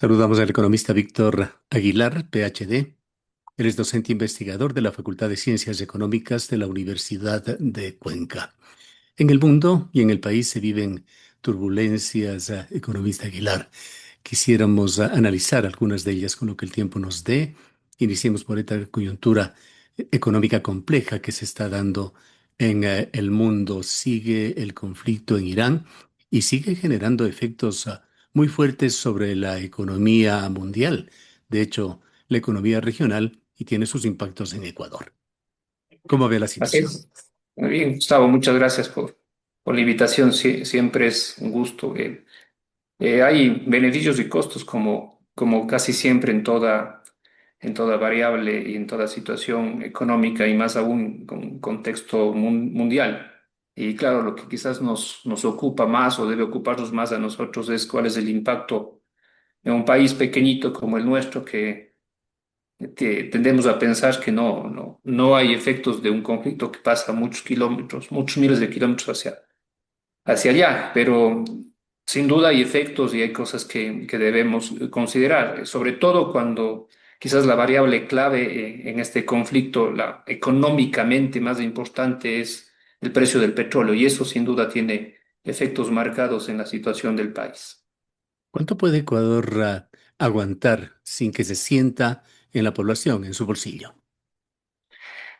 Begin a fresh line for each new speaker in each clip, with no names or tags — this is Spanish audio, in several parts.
Saludamos al economista Víctor Aguilar, PhD. Él es docente investigador de la Facultad de Ciencias Económicas de la Universidad de Cuenca. En el mundo y en el país se viven turbulencias, economista Aguilar. Quisiéramos analizar algunas de ellas con lo que el tiempo nos dé. Iniciemos por esta coyuntura económica compleja que se está dando en el mundo. Sigue el conflicto en Irán y sigue generando efectos muy fuertes sobre la economía mundial. De hecho, la economía regional y tiene sus impactos en Ecuador. ¿Cómo ve la
Así
situación?
es. Muy bien, Gustavo, muchas gracias por la invitación. Siempre es un gusto. Hay beneficios y costos como casi siempre en toda variable y en toda situación económica y más aún con un contexto mundial. Y claro, lo que quizás nos ocupa más o debe ocuparnos más a nosotros es cuál es el impacto en un país pequeñito como el nuestro que tendemos a pensar que no hay efectos de un conflicto que pasa muchos kilómetros, muchos miles de kilómetros hacia allá, pero sin duda hay efectos y hay cosas que debemos considerar, sobre todo cuando quizás la variable clave en este conflicto, la económicamente más importante, es el precio del petróleo y eso sin duda tiene efectos marcados en la situación del país.
¿Cuánto puede Ecuador aguantar sin que se sienta en la población, en su bolsillo?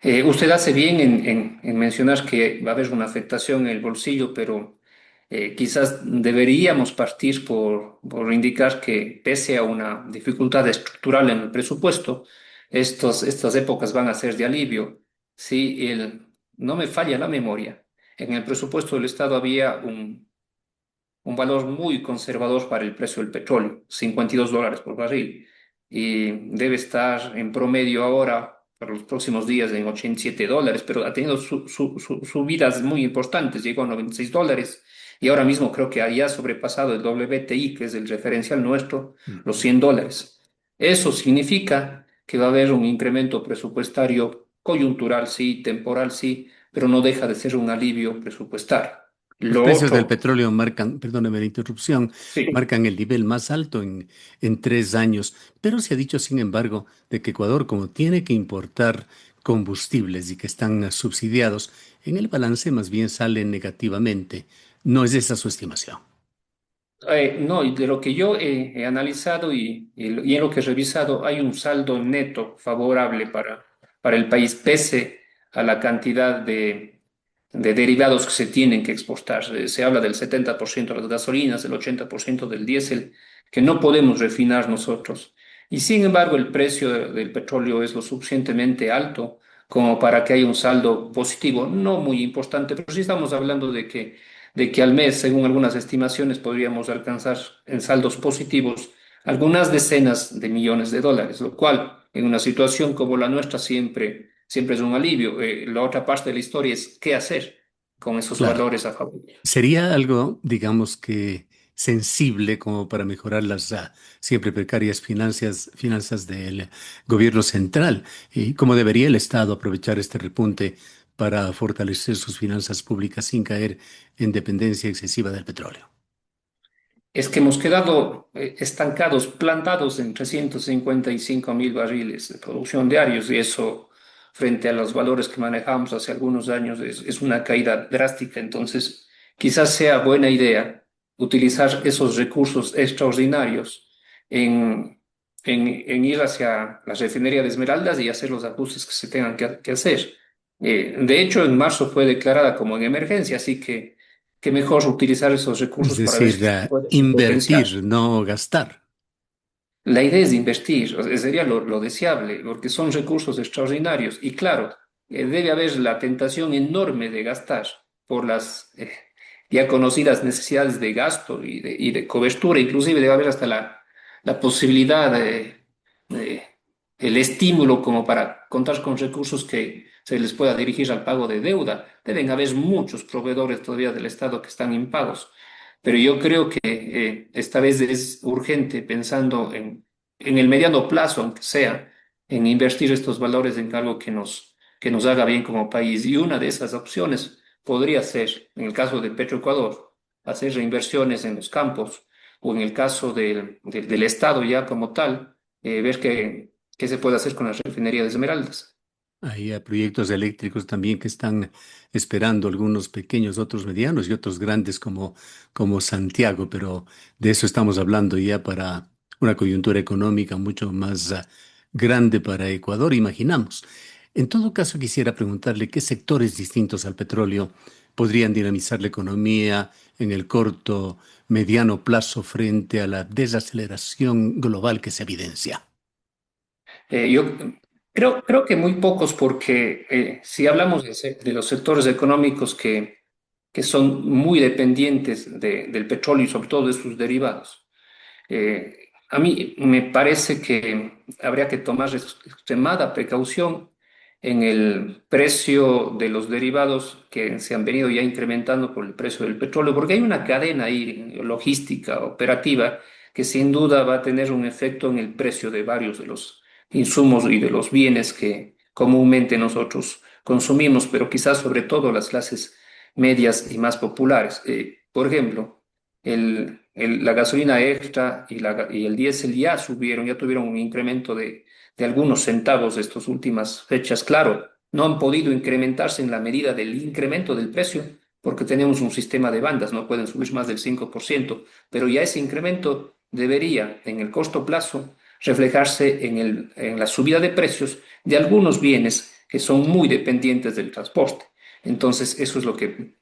Usted hace bien en mencionar que va a haber una afectación en el bolsillo, pero quizás deberíamos partir por indicar que pese a una dificultad estructural en el presupuesto, estas épocas van a ser de alivio. Si no me falla la memoria, en el presupuesto del Estado había un valor muy conservador para el precio del petróleo, $52 por barril, y debe estar en promedio ahora, para los próximos días, en $87, pero ha tenido subidas muy importantes, llegó a $96, y ahora mismo creo que haya sobrepasado el WTI, que es el referencial nuestro, los
Ujú.
$100. Eso significa que va a haber un incremento presupuestario coyuntural, sí, temporal, sí, pero no deja de ser un alivio presupuestario.
Los
Lo
precios del
otro,
petróleo marcan, perdóneme la interrupción,
sí.
marcan el nivel más alto en 3 años, pero se ha dicho, sin embargo, de que Ecuador, como tiene que importar combustibles y que están subsidiados, en el balance más bien sale negativamente. ¿No es esa su estimación?
No, y de lo que yo he analizado y en lo que he revisado, hay un saldo neto favorable para el país, pese a la cantidad de derivados que se tienen que exportar. Se habla del 70% de las gasolinas, del 80% del diésel, que no podemos refinar nosotros. Y sin embargo, el precio del petróleo es lo suficientemente alto como para que haya un saldo positivo, no muy importante, pero sí estamos hablando de que al mes, según algunas estimaciones, podríamos alcanzar en saldos positivos algunas decenas de millones de dólares, lo cual en una situación como la nuestra siempre es un alivio. La otra parte de la historia es qué hacer con esos
Claro.
valores a favor.
Sería algo, digamos que sensible como para mejorar las siempre precarias finanzas del gobierno central. Y cómo debería el Estado aprovechar este repunte para fortalecer sus finanzas públicas sin caer en dependencia excesiva del petróleo.
Es que hemos quedado estancados, plantados en 355.000 barriles de producción diarios y eso frente a los valores que manejamos hace algunos años es una caída drástica. Entonces, quizás sea buena idea utilizar esos recursos extraordinarios en ir hacia la refinería de Esmeraldas y hacer los ajustes que se tengan que hacer. De hecho, en marzo fue declarada como en emergencia, así que mejor utilizar esos
Es
recursos para ver
decir,
si se puede potenciar.
invertir, no gastar.
La idea es invertir, o sea, sería lo deseable, porque son recursos extraordinarios. Y claro, debe haber la tentación enorme de gastar por las ya conocidas necesidades de gasto y de cobertura. Inclusive debe haber hasta la posibilidad de- el estímulo como para contar con recursos que se les pueda dirigir al pago de deuda. Deben haber muchos proveedores todavía del Estado que están impagos. Pero yo creo que esta vez es urgente pensando en el mediano plazo, aunque sea, en invertir estos valores en algo que nos haga bien como país. Y una de esas opciones podría ser, en el caso de Petroecuador, hacer reinversiones en los campos, o en el caso del Estado ya como tal, ver qué se puede hacer con la refinería de Esmeraldas.
Hay proyectos eléctricos también que están esperando algunos pequeños, otros medianos y otros grandes como Santiago, pero de eso estamos hablando ya para una coyuntura económica mucho más grande para Ecuador, imaginamos. En todo caso, quisiera preguntarle qué sectores distintos al petróleo podrían dinamizar la economía en el corto, mediano plazo frente a la desaceleración global que se evidencia.
Yo creo que muy pocos, porque si hablamos de los sectores económicos que son muy dependientes del petróleo y sobre todo de sus derivados, a mí me parece que habría que tomar extremada precaución en el precio de los derivados que se han venido ya incrementando por el precio del petróleo, porque hay una cadena ahí logística, operativa, que sin duda va a tener un efecto en el precio de varios de los insumos y de los bienes que comúnmente nosotros consumimos, pero quizás sobre todo las clases medias y más populares. Por ejemplo, la gasolina extra y el diésel ya subieron, ya tuvieron un incremento de algunos centavos de estas últimas fechas. Claro, no han podido incrementarse en la medida del incremento del precio, porque tenemos un sistema de bandas, no pueden subir más del 5%, pero ya ese incremento debería, en el corto plazo, reflejarse en la subida de precios de algunos bienes que son muy dependientes del transporte. Entonces, eso es lo que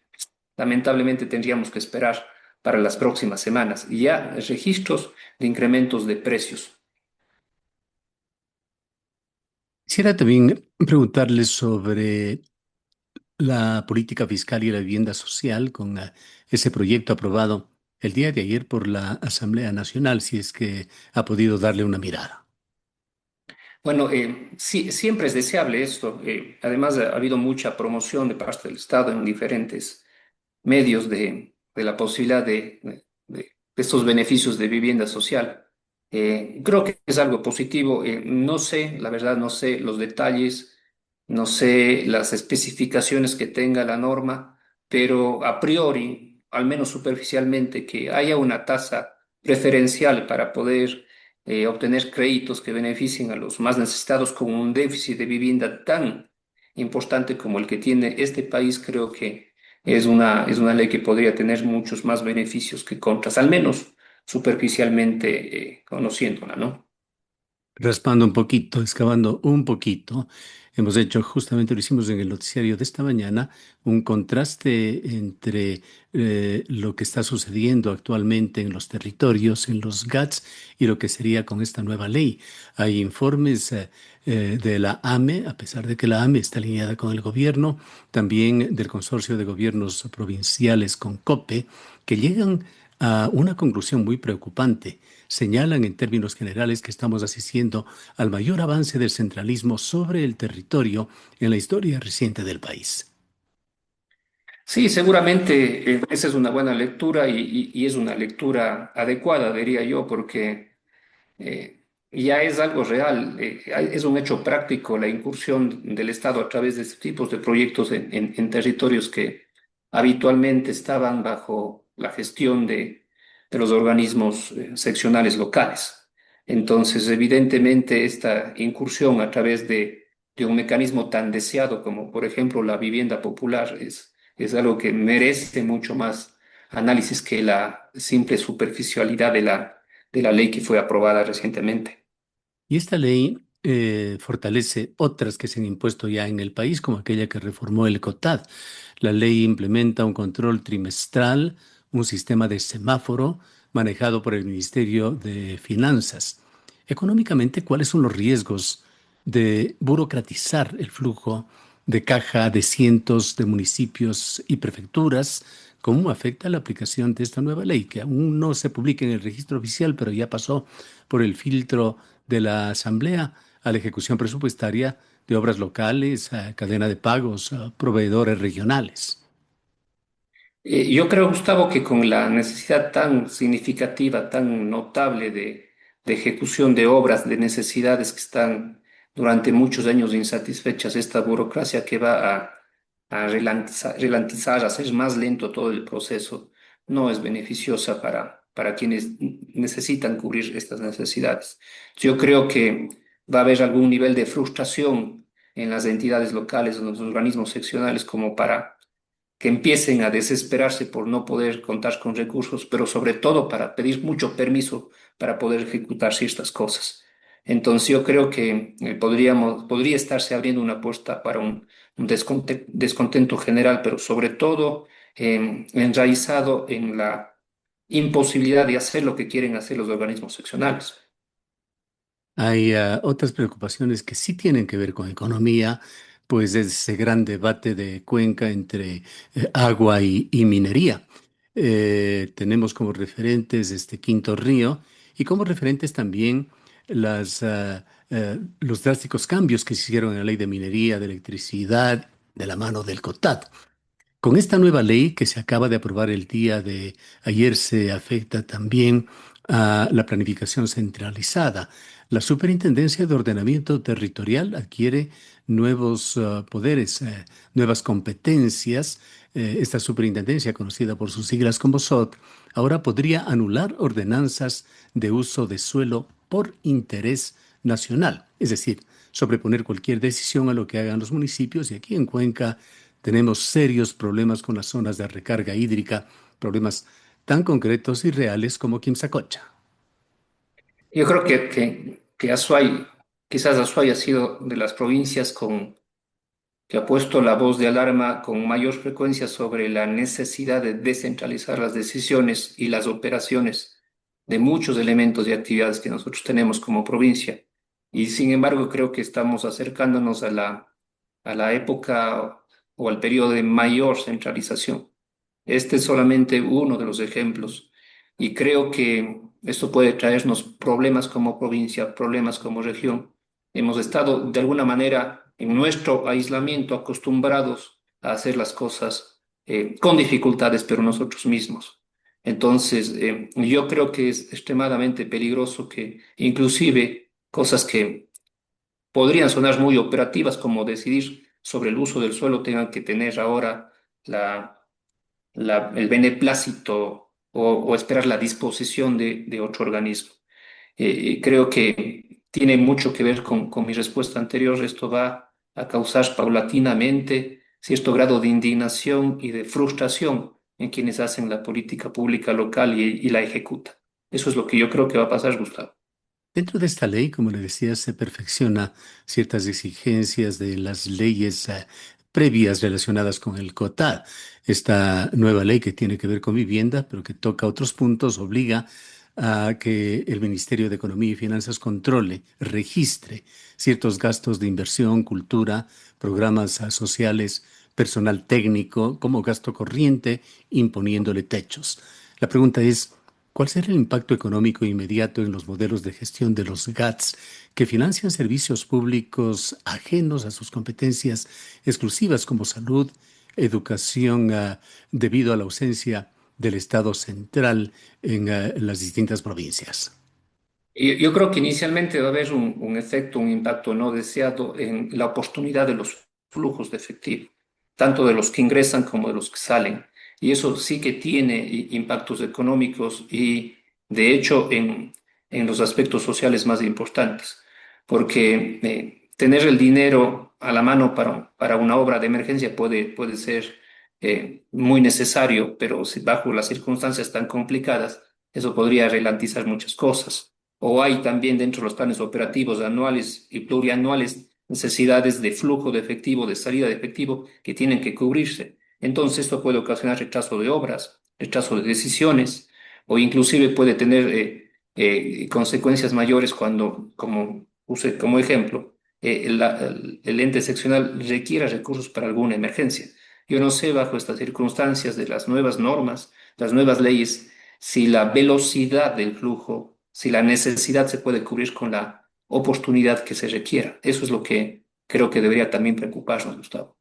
lamentablemente tendríamos que esperar para las próximas semanas. Y ya registros de incrementos de precios.
Quisiera también preguntarle sobre la política fiscal y la vivienda social con ese proyecto aprobado el día de ayer por la Asamblea Nacional, si es que ha podido darle una mirada.
Bueno, sí, siempre es deseable esto. Además, ha habido mucha promoción de parte del Estado en diferentes medios de la posibilidad de estos beneficios de vivienda social. Creo que es algo positivo. No sé, la verdad, no sé los detalles, no sé las especificaciones que tenga la norma, pero a priori, al menos superficialmente, que haya una tasa preferencial para poder obtener créditos que beneficien a los más necesitados con un déficit de vivienda tan importante como el que tiene este país, creo que es una ley que podría tener muchos más beneficios que contras, al menos superficialmente conociéndola, ¿no?
Raspando un poquito, excavando un poquito, hemos hecho, justamente lo hicimos en el noticiario de esta mañana, un contraste entre lo que está sucediendo actualmente en los territorios, en los GATS, y lo que sería con esta nueva ley. Hay informes de la AME, a pesar de que la AME está alineada con el gobierno, también del Consorcio de Gobiernos Provinciales con COPE, que llegan a una conclusión muy preocupante. Señalan en términos generales que estamos asistiendo al mayor avance del centralismo sobre el territorio en la historia reciente del país.
Sí, seguramente esa es una buena lectura y es una lectura adecuada, diría yo, porque ya es algo real, es un hecho práctico la incursión del Estado a través de este tipos de proyectos en territorios que habitualmente estaban bajo la gestión de los organismos seccionales locales. Entonces, evidentemente, esta incursión a través de un mecanismo tan deseado como, por ejemplo, la vivienda popular es algo que merece mucho más análisis que la simple superficialidad de la ley que fue aprobada recientemente.
Y esta ley fortalece otras que se han impuesto ya en el país, como aquella que reformó el COTAD. La ley implementa un control trimestral, un sistema de semáforo manejado por el Ministerio de Finanzas. Económicamente, ¿cuáles son los riesgos de burocratizar el flujo de caja de cientos de municipios y prefecturas? ¿Cómo afecta la aplicación de esta nueva ley, que aún no se publica en el registro oficial, pero ya pasó por el filtro de la Asamblea a la ejecución presupuestaria de obras locales, a cadena de pagos, a proveedores regionales?
Yo creo, Gustavo, que con la necesidad tan significativa, tan notable de ejecución de obras, de necesidades que están durante muchos años insatisfechas, esta burocracia que va a ralentizar, hacer más lento todo el proceso, no es beneficiosa para quienes necesitan cubrir estas necesidades. Yo creo que va a haber algún nivel de frustración en las entidades locales, en los organismos seccionales, como para que empiecen a desesperarse por no poder contar con recursos, pero sobre todo para pedir mucho permiso para poder ejecutar ciertas cosas. Entonces yo creo que podría estarse abriendo una puerta para un descontento general, pero sobre todo enraizado en la imposibilidad de hacer lo que quieren hacer los organismos seccionales.
Hay otras preocupaciones que sí tienen que ver con economía, pues es ese gran debate de Cuenca entre agua y minería. Tenemos como referentes este Quinto Río y como referentes también los drásticos cambios que se hicieron en la ley de minería, de electricidad, de la mano del COTAD. Con esta nueva ley que se acaba de aprobar el día de ayer se afecta también a la planificación centralizada. La Superintendencia de Ordenamiento Territorial adquiere nuevos poderes, nuevas competencias. Esta superintendencia, conocida por sus siglas como SOT, ahora podría anular ordenanzas de uso de suelo por interés nacional, es decir, sobreponer cualquier decisión a lo que hagan los municipios y aquí en Cuenca tenemos serios problemas con las zonas de recarga hídrica, problemas tan concretos y reales como Quimsacocha.
Yo creo que Azuay, quizás Azuay ha sido de las provincias que ha puesto la voz de alarma con mayor frecuencia sobre la necesidad de descentralizar las decisiones y las operaciones de muchos elementos y actividades que nosotros tenemos como provincia. Y sin embargo, creo que estamos acercándonos a la época o al periodo de mayor centralización. Este es solamente uno de los ejemplos y creo que esto puede traernos problemas como provincia, problemas como región. Hemos estado de alguna manera en nuestro aislamiento acostumbrados a hacer las cosas con dificultades, pero nosotros mismos. Entonces, yo creo que es extremadamente peligroso que inclusive cosas que podrían sonar muy operativas, como decidir sobre el uso del suelo, tengan que tener ahora el beneplácito o esperar la disposición de otro organismo. Creo que tiene mucho que ver con mi respuesta anterior. Esto va a causar paulatinamente cierto grado de indignación y de frustración en quienes hacen la política pública local y la ejecutan. Eso es lo que yo creo que va a pasar, Gustavo.
Dentro de esta ley, como le decía, se perfecciona ciertas exigencias de las leyes previas relacionadas con el COTAD. Esta nueva ley que tiene que ver con vivienda, pero que toca otros puntos, obliga a que el Ministerio de Economía y Finanzas controle, registre ciertos gastos de inversión, cultura, programas sociales, personal técnico, como gasto corriente, imponiéndole techos. La pregunta es, ¿cuál será el impacto económico inmediato en los modelos de gestión de los GATS que financian servicios públicos ajenos a sus competencias exclusivas como salud, educación, debido a la ausencia del Estado central en las distintas provincias?
Yo creo que inicialmente va a haber un efecto, un impacto no deseado en la oportunidad de los flujos de efectivo, tanto de los que ingresan como de los que salen. Y eso sí que tiene impactos económicos y, de hecho, en los aspectos sociales más importantes, porque tener el dinero a la mano para una obra de emergencia puede ser muy necesario, pero si bajo las circunstancias tan complicadas, eso podría ralentizar muchas cosas o hay también dentro de los planes operativos anuales y plurianuales necesidades de flujo de efectivo, de salida de efectivo que tienen que cubrirse. Entonces esto puede ocasionar retraso de obras, retraso de decisiones o inclusive puede tener consecuencias mayores cuando, como puse como ejemplo, el ente seccional requiera recursos para alguna emergencia. Yo no sé bajo estas circunstancias de las nuevas normas, las nuevas leyes, si la velocidad del flujo, si la necesidad se puede cubrir con la oportunidad que se requiera. Eso es lo que creo que debería también preocuparnos, Gustavo.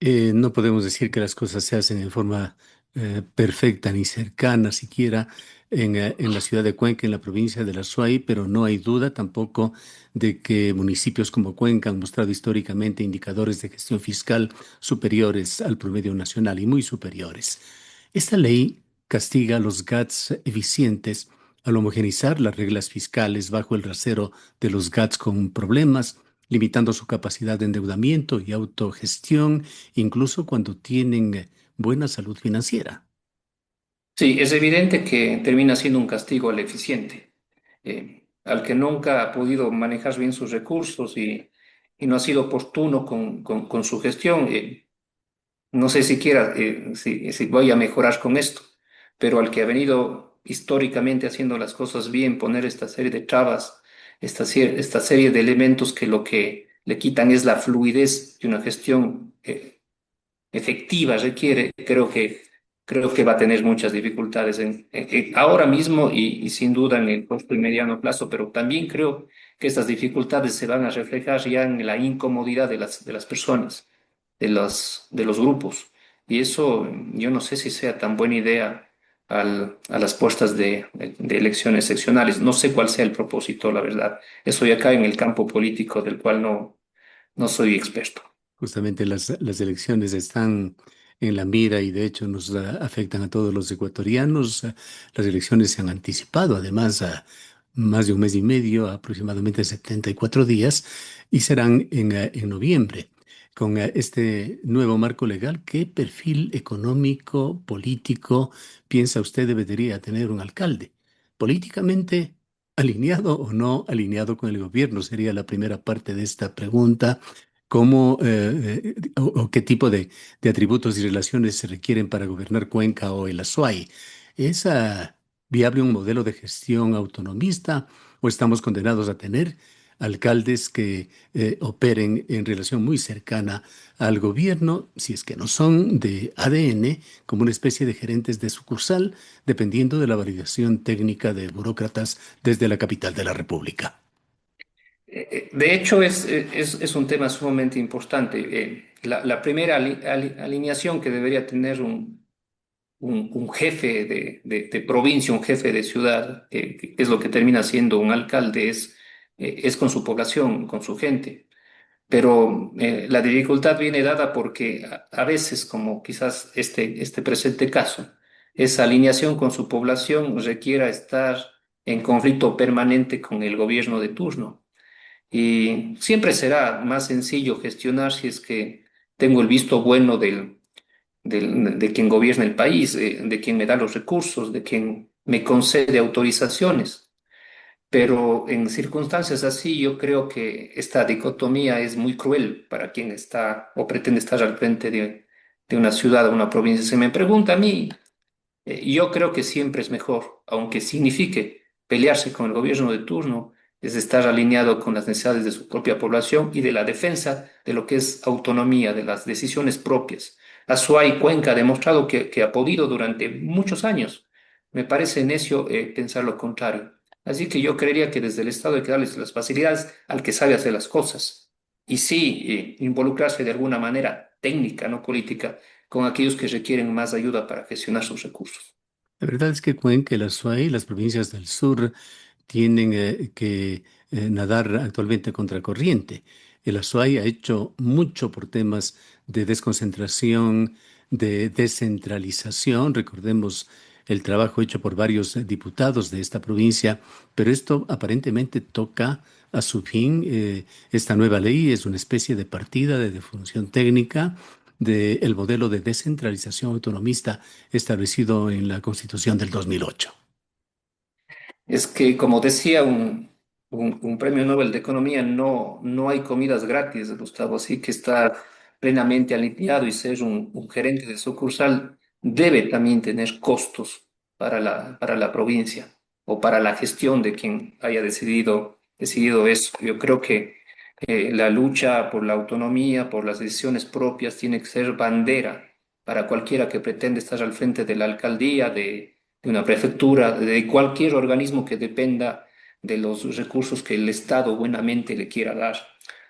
No podemos decir que las cosas se hacen en forma perfecta ni cercana siquiera en la ciudad de Cuenca, en la provincia de La Suay, pero no hay duda tampoco de que municipios como Cuenca han mostrado históricamente indicadores de gestión fiscal superiores al promedio nacional y muy superiores. Esta ley castiga a los GATS eficientes al homogeneizar las reglas fiscales bajo el rasero de los GATS con problemas, limitando su capacidad de endeudamiento y autogestión, incluso cuando tienen buena salud financiera.
Sí, es evidente que termina siendo un castigo al eficiente, al que nunca ha podido manejar bien sus recursos y no ha sido oportuno con su gestión. No sé siquiera si voy a mejorar con esto, pero al que ha venido históricamente haciendo las cosas bien, poner esta serie de trabas, esta serie de elementos que lo que le quitan es la fluidez de una gestión efectiva requiere, creo que va a tener muchas dificultades ahora mismo y sin duda en el corto y mediano plazo, pero también creo que estas dificultades se van a reflejar ya en la incomodidad de las personas, de los grupos. Y eso yo no sé si sea tan buena idea a las puertas de elecciones seccionales. No sé cuál sea el propósito, la verdad. Eso ya cae en el campo político del cual no soy experto.
Justamente las elecciones están en la mira y de hecho nos afectan a todos los ecuatorianos. Las elecciones se han anticipado, además, a más de un mes y medio, aproximadamente 74 días, y serán en noviembre. Con este nuevo marco legal, ¿qué perfil económico, político piensa usted debería tener un alcalde? ¿Políticamente alineado o no alineado con el gobierno? Sería la primera parte de esta pregunta. ¿Cómo o qué tipo de atributos y relaciones se requieren para gobernar Cuenca o el Azuay? ¿Es viable un modelo de gestión autonomista o estamos condenados a tener alcaldes que operen en relación muy cercana al gobierno, si es que no son de ADN, como una especie de gerentes de sucursal, dependiendo de la validación técnica de burócratas desde la capital de la República?
De hecho, es un tema sumamente importante. La primera alineación que debería tener un jefe de provincia, un jefe de ciudad, que es lo que termina siendo un alcalde, es con su población, con su gente. Pero la dificultad viene dada porque a veces, como quizás este presente caso, esa alineación con su población requiera estar en conflicto permanente con el gobierno de turno. Y siempre será más sencillo gestionar si es que tengo el visto bueno de quien gobierna el país, de quien me da los recursos, de quien me concede autorizaciones. Pero en circunstancias así, yo creo que esta dicotomía es muy cruel para quien está o pretende estar al frente de una ciudad o una provincia. Se me pregunta a mí, yo creo que siempre es mejor, aunque signifique pelearse con el gobierno de turno, es estar alineado con las necesidades de su propia población y de la defensa de lo que es autonomía, de las decisiones propias. Azuay y Cuenca ha demostrado que ha podido durante muchos años. Me parece necio pensar lo contrario. Así que yo creería que desde el Estado hay que darles las facilidades al que sabe hacer las cosas. Y sí, involucrarse de alguna manera técnica, no política, con aquellos que requieren más ayuda para gestionar sus recursos.
La verdad es que Cuenca, el Azuay y las provincias del sur tienen que nadar actualmente contracorriente. El Azuay ha hecho mucho por temas de desconcentración, de descentralización. Recordemos el trabajo hecho por varios diputados de esta provincia, pero esto aparentemente toca a su fin. Esta nueva ley es una especie de partida de defunción técnica del modelo de descentralización autonomista establecido en la Constitución del 2008.
Es que, como decía un premio Nobel de Economía, no hay comidas gratis, Gustavo, así que estar plenamente alineado y ser un gerente de sucursal debe también tener costos para la provincia o para la gestión de quien haya decidido eso. Yo creo que la lucha por la autonomía, por las decisiones propias, tiene que ser bandera para cualquiera que pretende estar al frente de la alcaldía, de una prefectura, de cualquier organismo que dependa de los recursos que el Estado buenamente le quiera dar.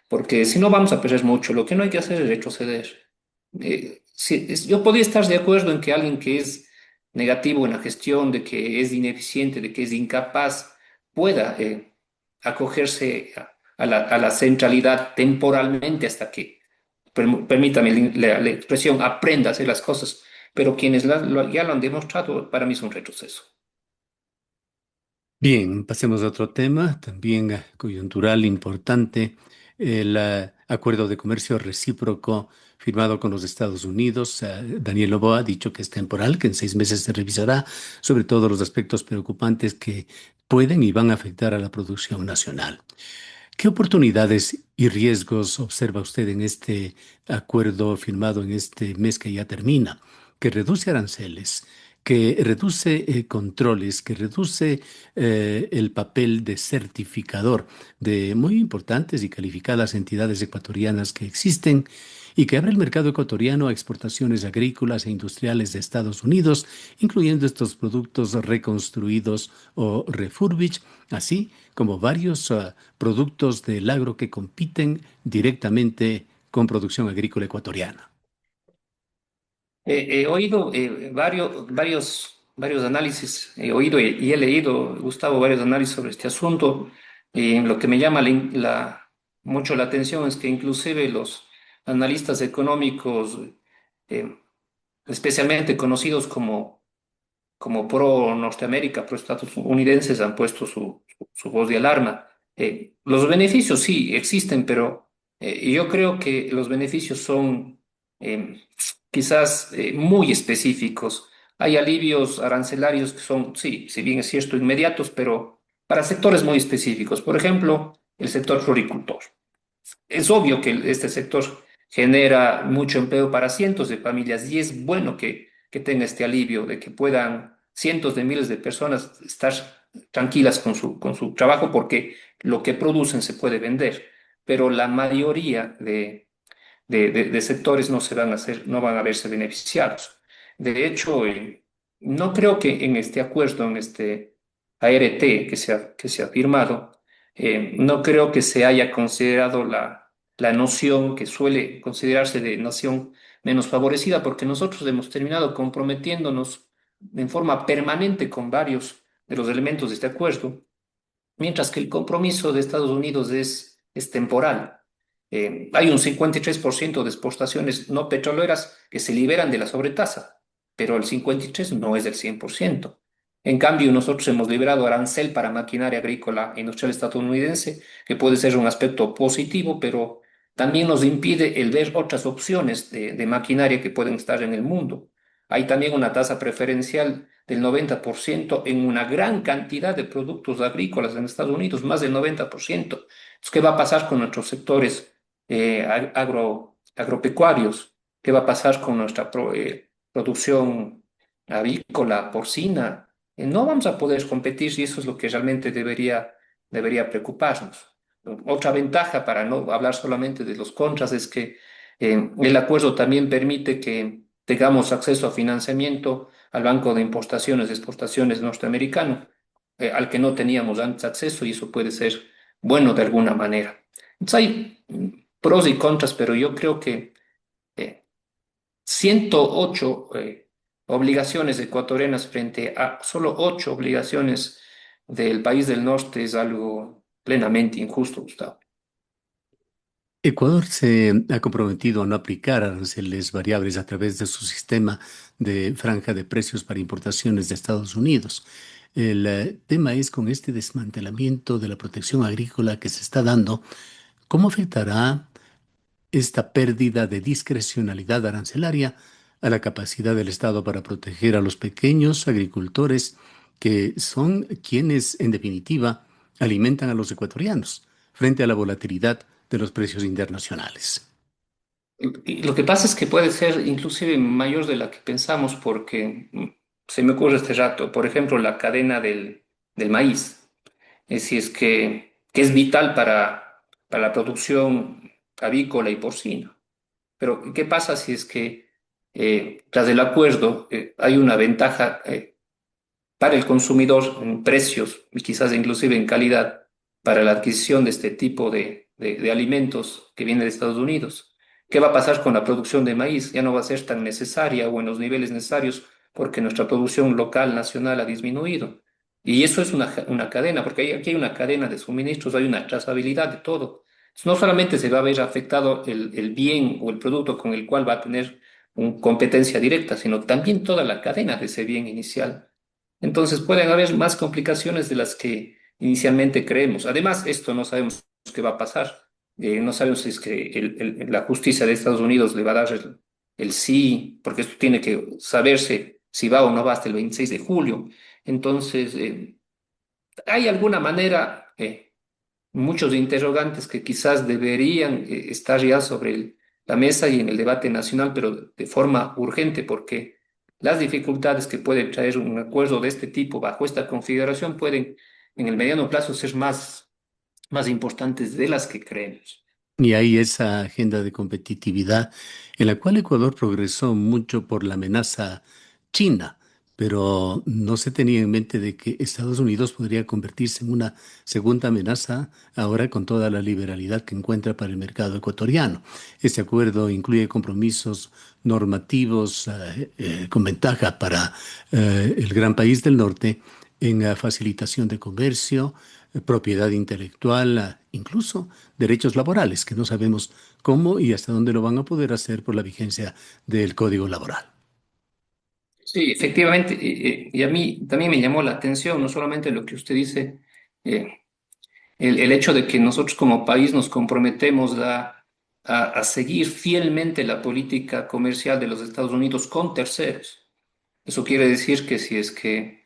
Porque si no vamos a perder mucho, lo que no hay que hacer es retroceder. Yo podría estar de acuerdo en que alguien que es negativo en la gestión, de que es ineficiente, de que es incapaz, pueda acogerse a la centralidad temporalmente hasta que, permítame la expresión, aprenda a hacer las cosas. pero quienes ya lo han demostrado, para mí es un retroceso.
Bien, pasemos a otro tema, también coyuntural importante, el acuerdo de comercio recíproco firmado con los Estados Unidos. Daniel Lobo ha dicho que es temporal, que en 6 meses se revisará sobre todos los aspectos preocupantes que pueden y van a afectar a la producción nacional. ¿Qué oportunidades y riesgos observa usted en este acuerdo firmado en este mes que ya termina, que reduce aranceles, que reduce controles, que reduce el papel de certificador de muy importantes y calificadas entidades ecuatorianas que existen y que abre el mercado ecuatoriano a exportaciones agrícolas e industriales de Estados Unidos, incluyendo estos productos reconstruidos o refurbished, así como varios productos del agro que compiten directamente con producción agrícola ecuatoriana?
He oído varios análisis, he oído y he leído, Gustavo, varios análisis sobre este asunto. Y lo que me llama mucho la atención es que inclusive los analistas económicos, eh, especialmente conocidos como pro Norteamérica, pro estadounidenses, han puesto su voz de alarma. Los beneficios sí existen, pero yo creo que los beneficios son quizás muy específicos. Hay alivios arancelarios que son, sí, si bien es cierto, inmediatos, pero para sectores muy específicos. Por ejemplo, el sector floricultor. Es obvio que este sector genera mucho empleo para cientos de familias y es bueno que tenga este alivio de que puedan cientos de miles de personas estar tranquilas con su trabajo porque lo que producen se puede vender, pero la mayoría de sectores no se van a hacer, no van a verse beneficiados. De hecho, no creo que en este acuerdo, en este ART que se ha firmado, no creo que se haya considerado la noción que suele considerarse de nación menos favorecida, porque nosotros hemos terminado comprometiéndonos en forma permanente con varios de los elementos de este acuerdo, mientras que el compromiso de Estados Unidos es temporal. Hay un 53% de exportaciones no petroleras que se liberan de la sobretasa, pero el 53% no es del 100%. En cambio, nosotros hemos liberado arancel para maquinaria agrícola e industrial estadounidense, que puede ser un aspecto positivo, pero también nos impide el ver otras opciones de maquinaria que pueden estar en el mundo. Hay también una tasa preferencial del 90% en una gran cantidad de productos agrícolas en Estados Unidos, más del 90%. Entonces, ¿qué va a pasar con nuestros sectores agropecuarios? ¿Qué va a pasar con nuestra producción avícola, porcina? No vamos a poder competir y eso es lo que realmente debería preocuparnos. Otra ventaja, para no hablar solamente de los contras, es que el acuerdo también permite que tengamos acceso a financiamiento al Banco de Importaciones y Exportaciones norteamericano, al que no teníamos antes acceso y eso puede ser bueno de alguna manera. Entonces hay pros y contras, pero yo creo que 108 obligaciones ecuatorianas frente a solo 8 obligaciones del país del norte es algo plenamente injusto, Gustavo.
Ecuador se ha comprometido a no aplicar aranceles variables a través de su sistema de franja de precios para importaciones de Estados Unidos. El tema es con este desmantelamiento de la protección agrícola que se está dando, ¿cómo afectará esta pérdida de discrecionalidad arancelaria a la capacidad del Estado para proteger a los pequeños agricultores que son quienes, en definitiva, alimentan a los ecuatorianos frente a la volatilidad de los precios internacionales?
Y lo que pasa es que puede ser inclusive mayor de la que pensamos porque se me ocurre este rato, por ejemplo, la cadena del maíz. Es decir, que es vital para la producción avícola y porcina. Pero, ¿qué pasa si es que tras el acuerdo hay una ventaja para el consumidor en precios y quizás inclusive en calidad para la adquisición de este tipo de alimentos que viene de Estados Unidos? ¿Qué va a pasar con la producción de maíz? Ya no va a ser tan necesaria o en los niveles necesarios porque nuestra producción local, nacional ha disminuido. Y eso es una cadena, porque aquí hay una cadena de suministros, hay una trazabilidad de todo. No solamente se va a ver afectado el bien o el producto con el cual va a tener competencia directa, sino también toda la cadena de ese bien inicial. Entonces pueden haber más complicaciones de las que inicialmente creemos. Además, esto no sabemos qué va a pasar. No sabemos si es que la justicia de Estados Unidos le va a dar el sí, porque esto tiene que saberse si va o no va hasta el 26 de julio. Entonces, hay alguna manera, muchos interrogantes que quizás deberían estar ya sobre la mesa y en el debate nacional, pero de forma urgente, porque las dificultades que puede traer un acuerdo de este tipo bajo esta configuración pueden en el mediano plazo ser más importantes de las que creemos.
Y hay esa agenda de competitividad en la cual Ecuador progresó mucho por la amenaza china, pero no se tenía en mente de que Estados Unidos podría convertirse en una segunda amenaza ahora con toda la liberalidad que encuentra para el mercado ecuatoriano. Este acuerdo incluye compromisos normativos con ventaja para el gran país del norte en facilitación de comercio, propiedad intelectual, incluso derechos laborales, que no sabemos cómo y hasta dónde lo van a poder hacer por la vigencia del Código Laboral.
Sí, efectivamente, y a mí también me llamó la atención, no solamente lo que usted dice, eh, el hecho de que nosotros como país nos comprometemos a seguir fielmente la política comercial de los Estados Unidos con terceros. Eso quiere decir que si es que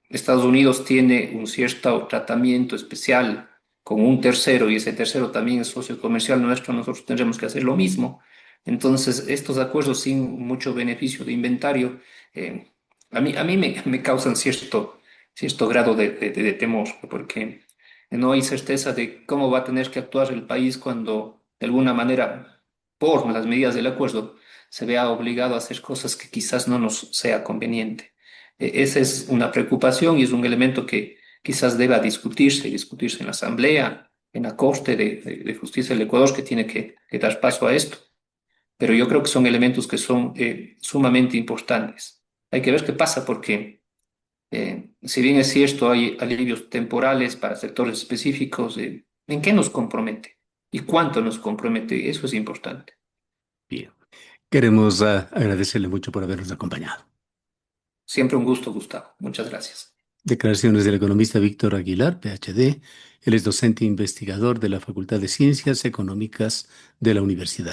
Estados Unidos tiene un cierto tratamiento especial con un tercero y ese tercero también es socio comercial nuestro, nosotros tendremos que hacer lo mismo. Entonces, estos acuerdos sin mucho beneficio de inventario, eh, a mí me causan cierto grado de temor, porque no hay certeza de cómo va a tener que actuar el país cuando, de alguna manera, por las medidas del acuerdo, se vea obligado a hacer cosas que quizás no nos sea conveniente. Esa es una preocupación y es un elemento que quizás deba discutirse en la Asamblea, en la Corte de Justicia del Ecuador, que tiene que dar paso a esto. Pero yo creo que son elementos que son sumamente importantes. Hay que ver qué pasa porque, si bien es cierto, hay alivios temporales para sectores específicos, ¿en qué nos compromete? ¿Y cuánto nos compromete? Eso es importante.
Bien. Queremos agradecerle mucho por habernos acompañado.
Siempre un gusto, Gustavo. Muchas gracias.
Declaraciones del economista Víctor Aguilar, PhD. Él es docente e investigador de la Facultad de Ciencias Económicas de la Universidad.